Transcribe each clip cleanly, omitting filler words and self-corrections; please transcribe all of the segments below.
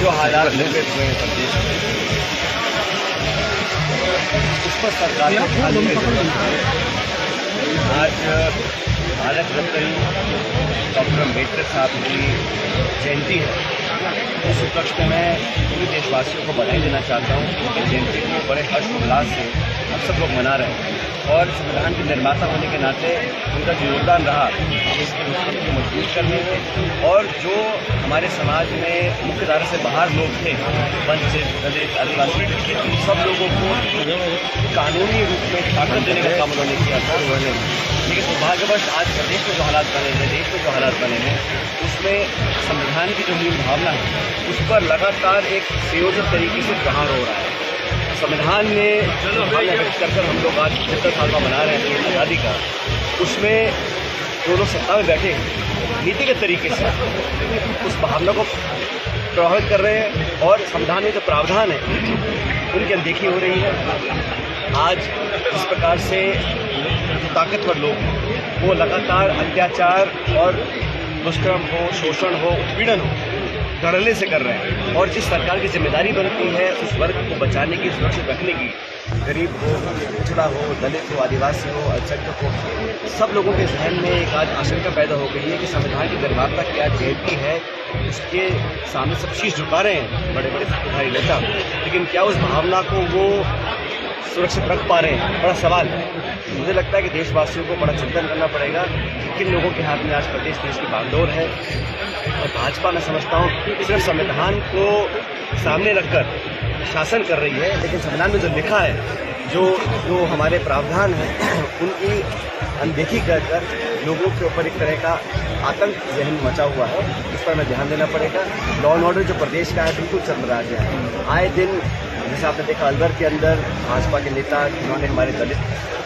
जो हालात निर्मित हुए हैं प्रदेश में, उस पर सरकार को ध्यान देने की जरूरत है। आज भारत रत्न डॉक्टर अम्बेडकर साहब की जयंती है। इस उपलक्ष्य में मैं पूरे देशवासियों को बधाई देना चाहता हूँ। उनकी जयंती को बड़े हर्षोल्लास से हम सब लोग मना रहे हैं और संविधान के निर्माता होने के नाते उनका जो योगदान रहा देश के लोकतंत्र को मजबूत करने में, और जो हमारे समाज में मुख्य धारा से बाहर लोग थे, वंचित, दलित, आदिवासी, उन सब लोगों को कानूनी रूप में ताकत देने का काम उन्होंने किया था। लेकिन दुर्भाग्यवश आज प्रदेश में जो हालात बने हैं, देश में जो हालात बने हैं, उसमें संविधान की जो मूल भावना है उस पर लगातार एक संयोजित तरीके से प्रहार हो रहा है। संविधान में जो भावना व्यक्त कर हम लोग आज 75 साल का मना रहे हैं आज़ादी का, उसमें जो लोग सत्ता में बैठे हैं नीतिगत तरीके से उस भावना को प्रभावित कर रहे हैं और संविधान में जो प्रावधान है उनकी अनदेखी हो रही है। आज इस प्रकार से जो ताकतवर लोग हैं वो लगातार अत्याचार और दुष्कर्म हो, शोषण हो, उत्पीड़न हो, धड़ल्ले से कर रहे हैं। और जिस सरकार की जिम्मेदारी बनती है उस वर्ग को बचाने की, सुरक्षित रखने की, गरीब हो, पिछड़ा हो, दलित हो, आदिवासी हो, अल्पसंख्यक हो, सब लोगों के जहन में एक आज आशंका पैदा हो गई है कि संविधान की निर्माता की आज जयंती है, उसके सामने सब शीश झुका रहे हैं बड़े बड़े सत्ताधारी नेता, लेकिन क्या उस भावना को वो सुरक्षित रख पा रहे हैं? बड़ा सवाल है। मुझे लगता है कि देशवासियों को बड़ा चिंतन करना पड़ेगा कि किन लोगों के हाथ में आज प्रदेश देश की बागडोर है। और भाजपा मैं समझता हूँ सिर्फ संविधान को सामने रखकर शासन कर रही है, लेकिन संविधान में जो लिखा है, जो हमारे प्रावधान हैं उनकी अनदेखी कर लोगों के ऊपर एक तरह का आतंक जहन मचा हुआ है। इस पर हमें ध्यान देना पड़ेगा। लॉ एंड ऑर्डर जो प्रदेश का है बिल्कुल चरमरा गया है। आए दिन जैसे आपने देखा अलवर के अंदर भाजपा के नेता जिन्होंने हमारे दलित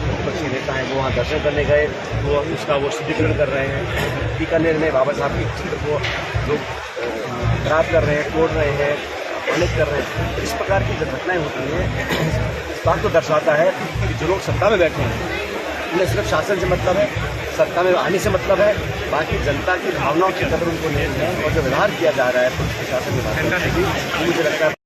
विपक्षी नेता हैं वो वहाँ दर्शन करने गए, वो उसका वो शुद्धिकरण कर रहे हैं। बीकानेर में बाबा साहब के चित्र को लोग खराब कर रहे हैं, तोड़ रहे हैं, अपमानित कर रहे हैं। इस प्रकार की जब घटनाएं होती हैं इस बात को दर्शाता है कि जो लोग सत्ता में बैठे हैं उन्हें सिर्फ शासन से मतलब है, सत्ता में आने से मतलब है, बाकी जनता की भावनाओं की कदर उनको नहीं है। और जो व्यवहार किया जा रहा है पुलिस प्रशासन के मुझे लगता है